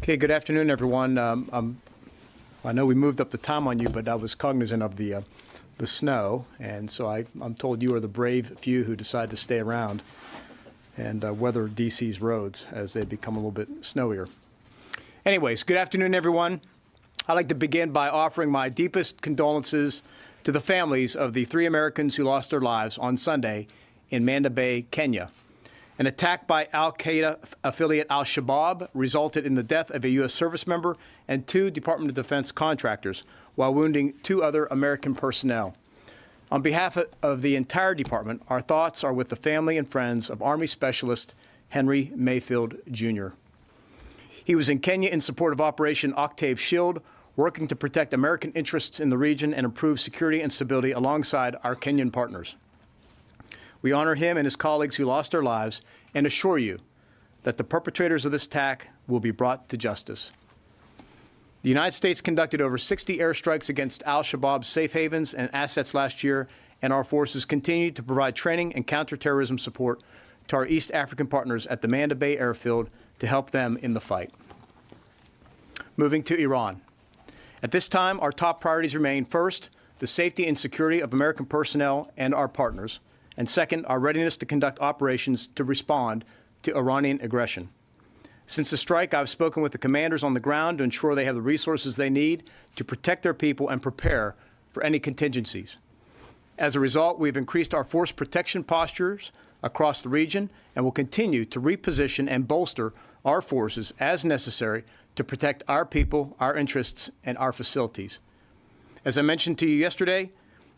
Okay, good afternoon, everyone. I know we moved up the time on you, but I was cognizant of the snow, and so I'm told you are the brave few who decide to stay around and weather D.C.'s roads as they become a little bit snowier. Anyways, good afternoon, everyone. I'd like to begin by offering my deepest condolences to the families of the 3 Americans who lost their lives on Sunday in Manda Bay, Kenya. An attack by al-Qaeda affiliate al-Shabaab resulted in the death of a U.S. service member and 2 Department of Defense contractors, while wounding 2 other American personnel. On behalf of the entire department, our thoughts are with the family and friends of Army Specialist Henry Mayfield, Jr. He was in Kenya in support of Operation Octave Shield, working to protect American interests in the region and improve security and stability alongside our Kenyan partners. We honor him and his colleagues who lost their lives and assure you that the perpetrators of this attack will be brought to justice. The United States conducted over 60 airstrikes against al-Shabaab's safe havens and assets last year, and our forces continue to provide training and counterterrorism support to our East African partners at the Manda Bay airfield to help them in the fight. Moving to Iran. At this time, our top priorities remain, first, the safety and security of American personnel and our partners, and second, our readiness to conduct operations to respond to Iranian aggression. Since the strike, I've spoken with the commanders on the ground to ensure they have the resources they need to protect their people and prepare for any contingencies. As a result, we've increased our force protection postures across the region and will continue to reposition and bolster our forces as necessary to protect our people, our interests, and our facilities. As I mentioned to you yesterday,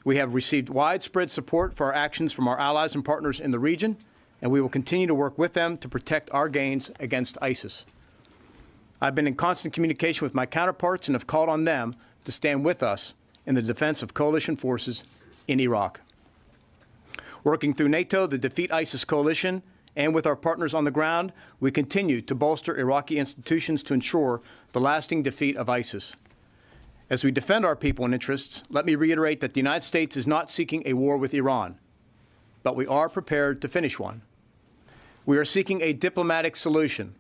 we have received widespread support for our actions from our allies and partners in the region, and we will continue to work with them to protect our gains against ISIS. I've been in constant communication with my counterparts and have called on them to stand with us in the defense of coalition forces in Iraq. Working through NATO, the Defeat ISIS coalition, and with our partners on the ground, we continue to bolster Iraqi institutions to ensure the lasting defeat of ISIS. As we defend our people and interests, let me reiterate that the United States is not seeking a war with Iran, but we are prepared to finish one. We are seeking a diplomatic solution,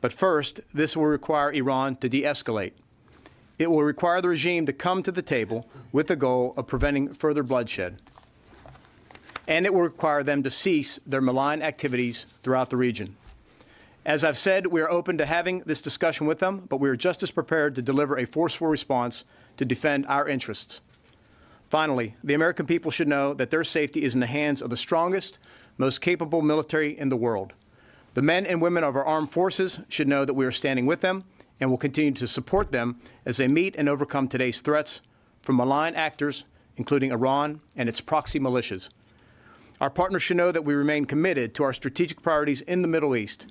but first, this will require Iran to de-escalate. It will require the regime to come to the table with the goal of preventing further bloodshed. And it will require them to cease their malign activities throughout the region. As I've said, we are open to having this discussion with them, but we are just as prepared to deliver a forceful response to defend our interests. Finally, the American people should know that their safety is in the hands of the strongest, most capable military in the world. The men and women of our armed forces should know that we are standing with them and will continue to support them as they meet and overcome today's threats from malign actors, including Iran and its proxy militias. Our partners should know that we remain committed to our strategic priorities in the Middle East,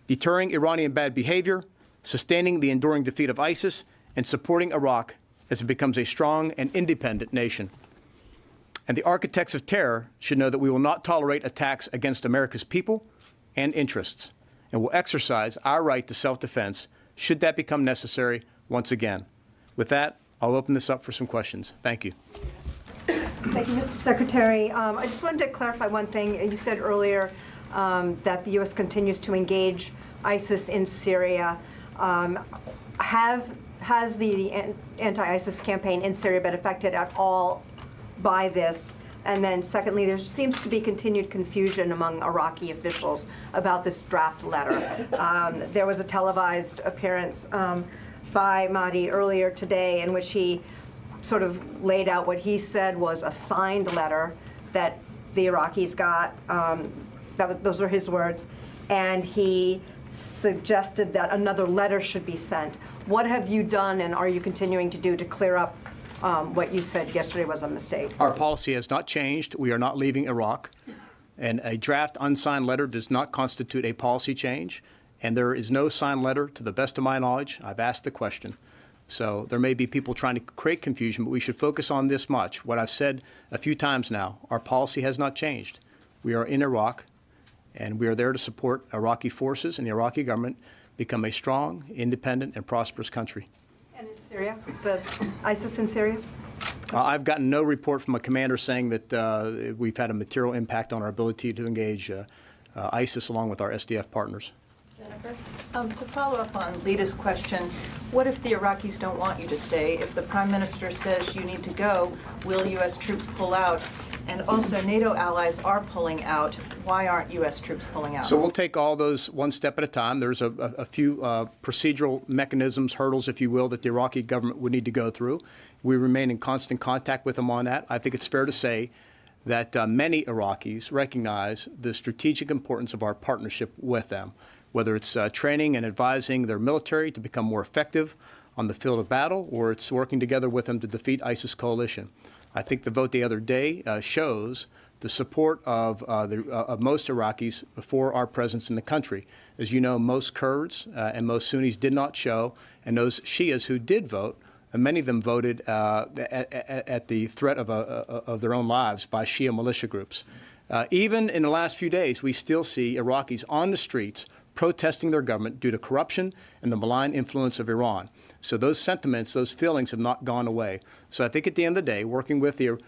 deterring Iranian bad behavior, sustaining the enduring defeat of ISIS, and supporting Iraq as it becomes a strong and independent nation. And the architects of terror should know that we will not tolerate attacks against America's people and interests, and will exercise our right to self-defense should that become necessary once again. With that, I'll open this up for some questions. Thank you. Thank you, Mr. Secretary. I just wanted to clarify one thing. You said earlier that the U.S. continues to engage ISIS in Syria. Has the anti-ISIS campaign in Syria been affected at all by this? And then secondly, there seems to be continued confusion among Iraqi officials about this draft letter. There was a televised appearance by Mahdi earlier today in which he sort of laid out what he said was a signed letter that the Iraqis got. Those are his words. And he suggested that another letter should be sent. What have you done and are you continuing to do to clear up what you said yesterday was a mistake? Our policy has not changed. We are not leaving Iraq. And a draft unsigned letter does not constitute a policy change. And there is no signed letter, to the best of my knowledge. I've asked the question. So there may be people trying to create confusion, but we should focus on this much. What I've said a few times now, our policy has not changed. We are in Iraq, and we are there to support Iraqi forces and the Iraqi government become a strong, independent, and prosperous country. And in Syria, the ISIS in Syria? I've gotten no report from a commander saying that we've had a material impact on our ability to engage ISIS along with our SDF partners. To follow up on Lita's question, what if the Iraqis don't want you to stay? If the Prime Minister says you need to go, will U.S. troops pull out? And also, NATO allies are pulling out. Why aren't U.S. troops pulling out? So we'll take all those one step at a time. There's a few procedural mechanisms, hurdles, if you will, that the Iraqi government would need to go through. We remain in constant contact with them on that. I think it's fair to say that many Iraqis recognize the strategic importance of our partnership with them, whether it's training and advising their military to become more effective on the field of battle, or it's working together with them to defeat ISIS coalition. I think the vote the other day shows the support of most Iraqis for our presence in the country. As you know, most Kurds and most Sunnis did not show, and those Shias who did vote, and many of them voted at the threat of their own lives by Shia militia groups. Even in the last few days, we still see Iraqis on the streets protesting their government due to corruption and the malign influence of Iran. So those sentiments, those feelings have not gone away. So I think at the end of the day, working with the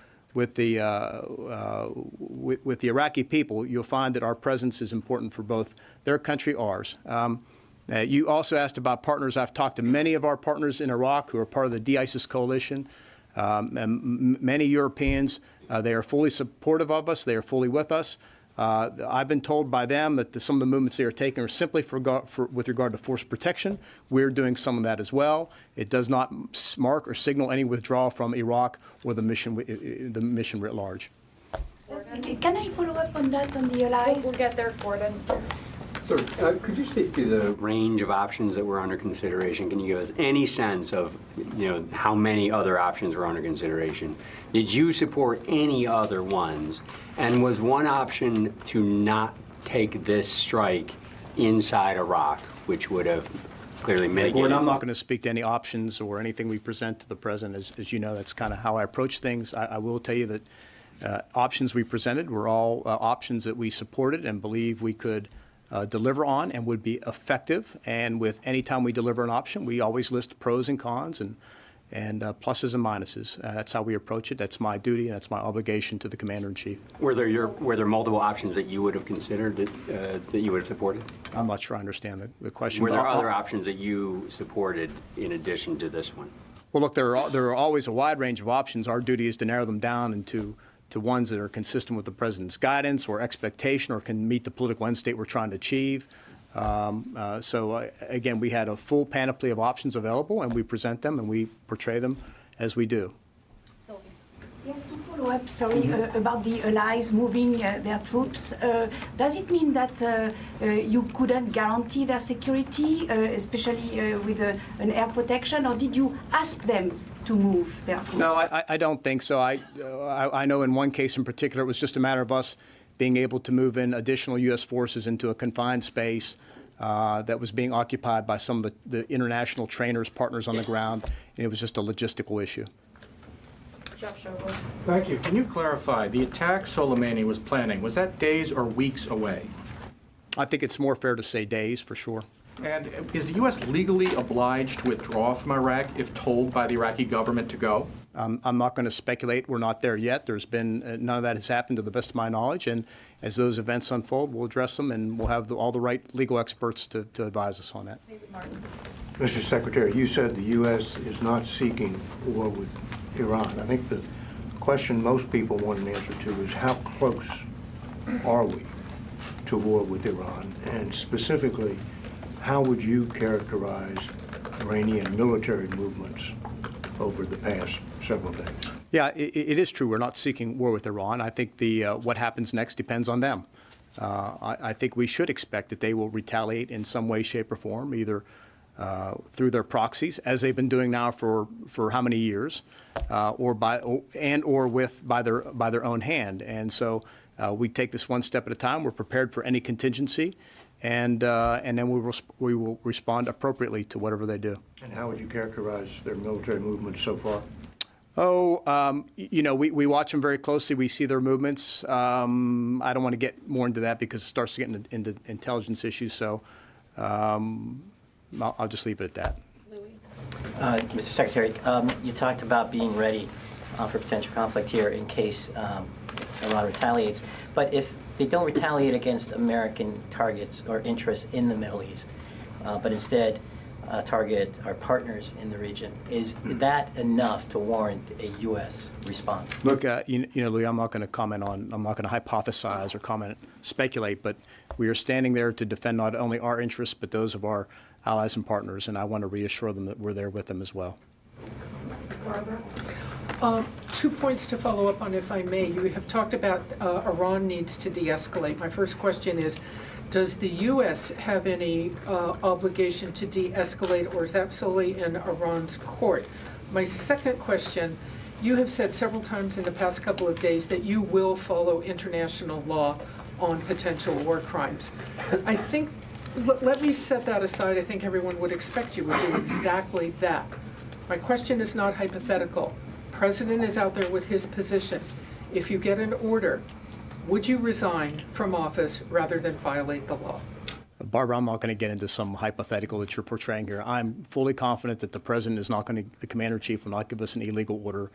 Iraqi people, you'll find that our presence is important for both their country, ours. You also asked about partners. I've talked to many of our partners in Iraq who are part of the de-ISIS coalition. And many Europeans, they are fully supportive of us. They are fully with us. I've been told by them that some of the movements they are taking are simply with regard to force protection. We're doing some of that as well. It does not mark or signal any withdrawal from Iraq or the mission writ large. Can I follow up on that, on the allies? We'll get there, Gordon. Sir, could you speak to the range of options that were under consideration? Can you give us any sense of, how many other options were under consideration? Did you support any other ones? And was one option to not take this strike inside Iraq, which would have clearly mitigated? Gordon, I'm not going to speak to any options or anything we present to the president. As you know, that's kind of how I approach things. I will tell you that options we presented were all options that we supported and believe we could deliver on and would be effective. And with any time we deliver an option, we always list pros and cons and pluses and minuses. That's how we approach it. That's my duty and that's my obligation to the Commander-in-Chief. Were there multiple options that you would have considered that you would have supported? I'm not sure I understand the question. Were there other options that you supported in addition to this one? Well, look, there are always a wide range of options. Our duty is to narrow them down into ones that are consistent with the President's guidance or expectation or can meet the political end state we're trying to achieve. Again, we had a full panoply of options available, and we present them and we portray them as we do. Yes, to follow up, sorry, about the allies moving their troops. Does it mean that you couldn't guarantee their security, especially with an air protection, or did you ask them to move their troops? No, I don't think so. I know in one case in particular, it was just a matter of us being able to move in additional U.S. forces into a confined space that was being occupied by some of the international trainers, partners on the ground, and it was just a logistical issue. Thank you. Can you clarify, the attack Soleimani was planning, was that days or weeks away? I think it's more fair to say days, for sure. And is the U.S. legally obliged to withdraw from Iraq if told by the Iraqi government to go? I'm not going to speculate. We're not there yet. There's been none of that has happened to the best of my knowledge. And as those events unfold, we'll address them, and we'll have all the right legal experts to advise us on that. Mr. Secretary, you said the U.S. is not seeking war with Iran. I think the question most people want an answer to is how close are we to war with Iran? And specifically, how would you characterize Iranian military movements over the past several days? Yeah, it is true. We're not seeking war with Iran. I think what happens next depends on them. I think we should expect that they will retaliate in some way, shape, or form, either through their proxies, as they've been doing now for how many years, or by their own hand. And so we take this one step at a time. We're prepared for any contingency, and then we will respond appropriately to whatever they do. And how would you characterize their military movements so far? We watch them very closely. We see their movements. I don't want to get more into that because it starts to get into intelligence issues. So I'll just leave it at that. Mr. Secretary, you talked about being ready for potential conflict here in case Iran retaliates. But if they don't retaliate against American targets or interests in the Middle East, but instead target our partners in the region. Is that enough to warrant a U.S. response? Look, Louis, I'm not going to hypothesize or speculate, but we are standing there to defend not only our interests, but those of our allies and partners, and I want to reassure them that we're there with them as well. Barbara? 2 points to follow up on, if I may. You have talked about Iran needs to de-escalate. My first question is, does the U.S. have any obligation to de-escalate, or is that solely in Iran's court? My second question, you have said several times in the past couple of days that you will follow international law on potential war crimes. I think, let me set that aside. I think everyone would expect you would do exactly that. My question is not hypothetical. President is out there with his position. If you get an order, would you resign from office rather than violate the law? Barbara, I'm not going to get into some hypothetical that you're portraying here. I'm fully confident that the president is not going to, the commander-in-chief will not give us an illegal order.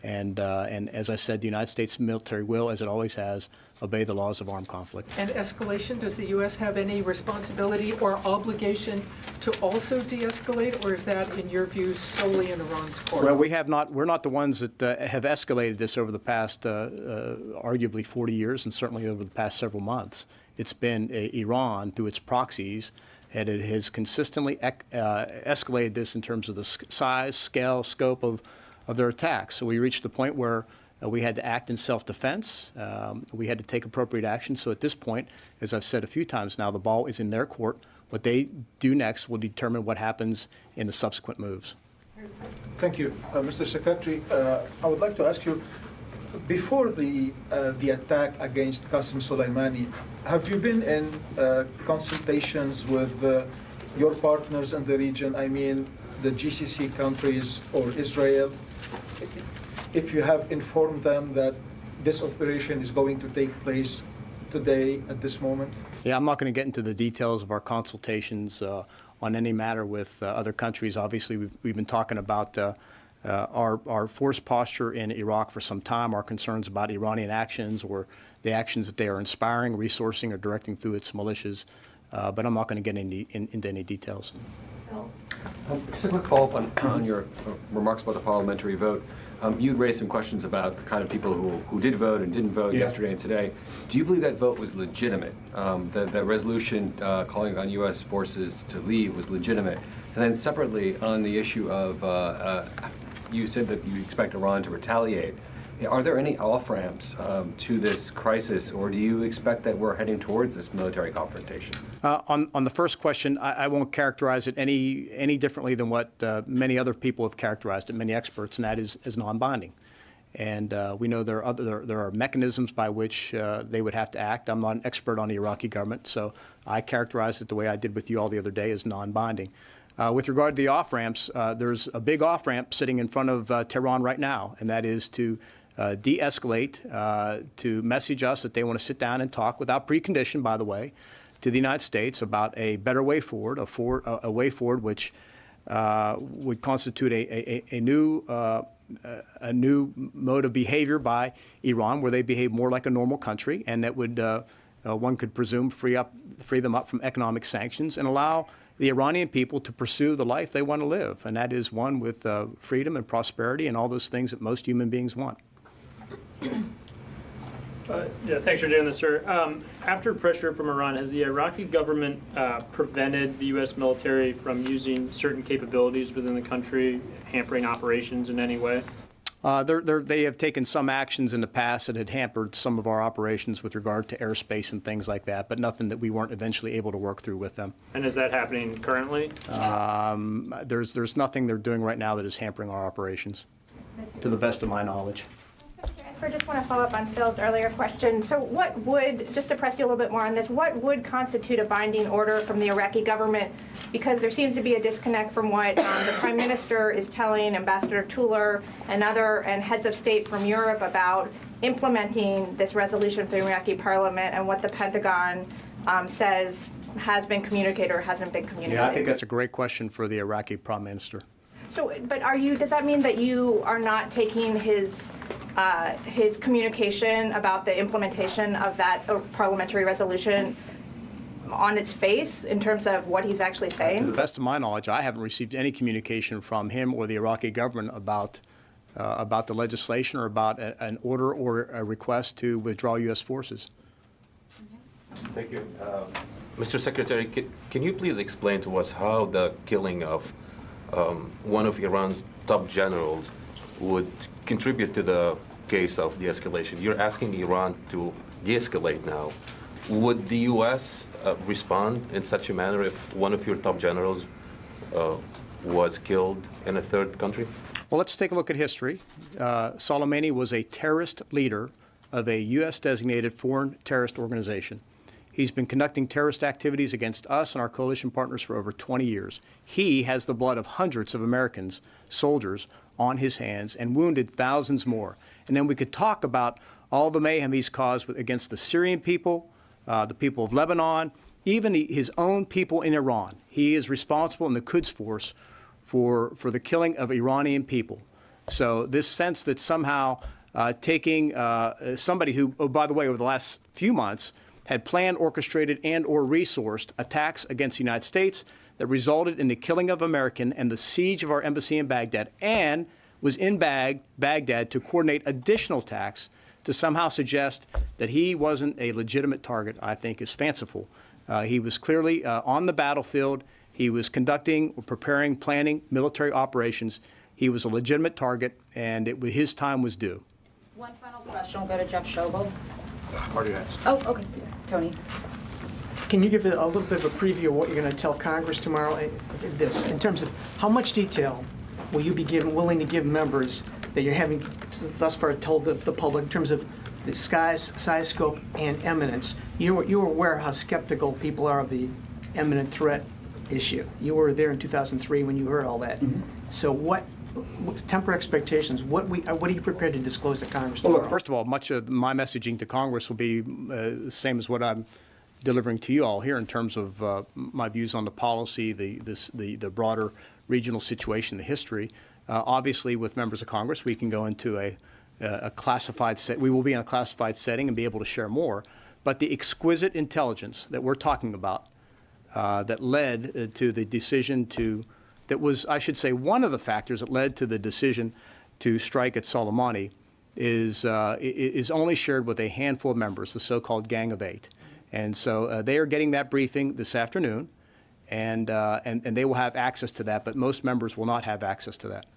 And as I said, the United States military will, as it always has, obey the laws of armed conflict. And escalation, does the U.S. have any responsibility or obligation to also de-escalate, or is that, in your view, solely in Iran's court? Well, we're not the ones that have escalated this over the past, arguably 40 years, and certainly over the past several months. It's been Iran, through its proxies, and it has consistently escalated this in terms of the size, scale, scope of their attacks. So we reached the point where we had to act in self-defense. We had to take appropriate action. So at this point, as I've said a few times now, the ball is in their court. What they do next will determine what happens in the subsequent moves. Thank you. Mr. Secretary, I would like to ask you, before the attack against Qasem Soleimani, have you been in consultations with your partners in the region, I mean the GCC countries or Israel, if you have informed them that this operation is going to take place today at this moment? Yeah, I'm not going to get into the details of our consultations on any matter with other countries. Obviously, we've been talking about our force posture in Iraq for some time, our concerns about Iranian actions or the actions that they are inspiring, resourcing, or directing through its militias. But I'm not going to get into any details. Just a quick follow-up on your remarks about the parliamentary vote. You raised some questions about the kind of people who did vote and didn't vote yesterday and today. Do you believe that vote was legitimate? That resolution calling on U.S. forces to leave was legitimate? And then separately, on the issue of, you said that you expect Iran to retaliate. Are there any off-ramps to this crisis, or do you expect that we're heading towards this military confrontation? On the first question, I won't characterize it any differently than what many other people have characterized it, many experts, and that is as non-binding. And we know there are mechanisms by which they would have to act. I'm not an expert on the Iraqi government, so I characterize it the way I did with you all the other day as non-binding. With regard to the off-ramps, there's a big off-ramp sitting in front of Tehran right now, and that is to de-escalate, to message us that they want to sit down and talk without precondition, by the way, to the United States about a better way forward, a way forward which would constitute a new mode of behavior by Iran, where they behave more like a normal country, and that would, one could presume, free them up from economic sanctions and allow the Iranian people to pursue the life they want to live, and that is one with freedom and prosperity and all those things that most human beings want. Yeah, thanks for doing this, sir. After pressure from Iran, has the Iraqi government prevented the U.S. military from using certain capabilities within the country, hampering operations in any way? They have taken some actions in the past that had hampered some of our operations with regard to airspace and things like that, but nothing that we weren't eventually able to work through with them. And is that happening currently? There's nothing they're doing right now that is hampering our operations, to the best of my knowledge. I just want to follow up on Phil's earlier question. So what would, just to press you a little bit more on this, what would constitute a binding order from the Iraqi government? Because there seems to be a disconnect from what the Prime Minister is telling Ambassador Tuller and heads of state from Europe about implementing this resolution for the Iraqi parliament and what the Pentagon says has been communicated or hasn't been communicated. Yeah, I think that's a great question for the Iraqi Prime Minister. So, but does that mean that you are not taking his his communication about the implementation of that parliamentary resolution on its face in terms of what he's actually To the saying? best of my knowledge, I haven't received any communication from him or the Iraqi government about the legislation or about an order or a request to withdraw U.S. forces. Thank you. Mr. Secretary, can you please explain to us how the killing of one of Iran's top generals would contribute to the case of de-escalation? You're asking Iran to de-escalate now. Would the U.S. Respond in such a manner if one of your top generals was killed in a third country? Well, let's take a look at history. Soleimani was a terrorist leader of a U.S.-designated foreign terrorist organization. He's been conducting terrorist activities against us and our coalition partners for over 20 years. He has the blood of hundreds of Americans, soldiers, on his hands and wounded thousands more. And then we could talk about all the mayhem he's caused against the Syrian people, the people of Lebanon, even his own people in Iran. He is responsible in the Quds Force for the killing of Iranian people. So this sense that somehow taking somebody who, oh, by the way, over the last few months, had planned, orchestrated, and or resourced attacks against the United States that resulted in the killing of American and the siege of our embassy in Baghdad, and was in Baghdad to coordinate additional attacks, to somehow suggest that he wasn't a legitimate target, I think, is fanciful. He was clearly on the battlefield. He was conducting, preparing, planning military operations. He was a legitimate target, and his time was due. One final question. I'll go to Jeff Schobel. Already asked. Oh, okay. Tony. Can you give a little bit of a preview of what you're going to tell Congress tomorrow? In terms of how much detail will you be willing to give members that you're having thus far told the public in terms of the size, scope, and eminence? You're aware how skeptical people are of the imminent threat issue. You were there in 2003 when you heard all that. Mm-hmm. So temper expectations. What are you prepared to disclose to Congress tomorrow? Well, look, first of all, much of my messaging to Congress will be the same as what I'm delivering to you all here in terms of my views on the policy, the broader regional situation, the history. Obviously, with members of Congress, we can go into a classified set. We will be in a classified setting and be able to share more. But the exquisite intelligence that we're talking about that led to the decision that was, I should say, one of the factors that led to the decision to strike at Soleimani is only shared with a handful of members, the so-called Gang of Eight. And so they are getting that briefing this afternoon, and they will have access to that, but most members will not have access to that.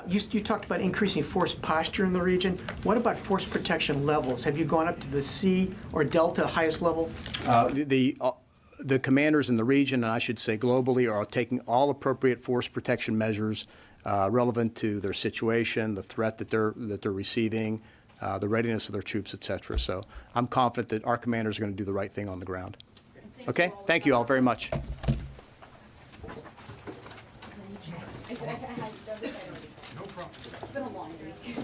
You talked about increasing force posture in the region. What about force protection levels? Have you gone up to the C or Delta highest level? The commanders in the region, and I should say globally, are taking all appropriate force protection measures relevant to their situation, the threat that they're receiving, the readiness of their troops, et cetera. So I'm confident that our commanders are going to do the right thing on the ground. Okay? Thank you all very much. No problem. It's been a long week.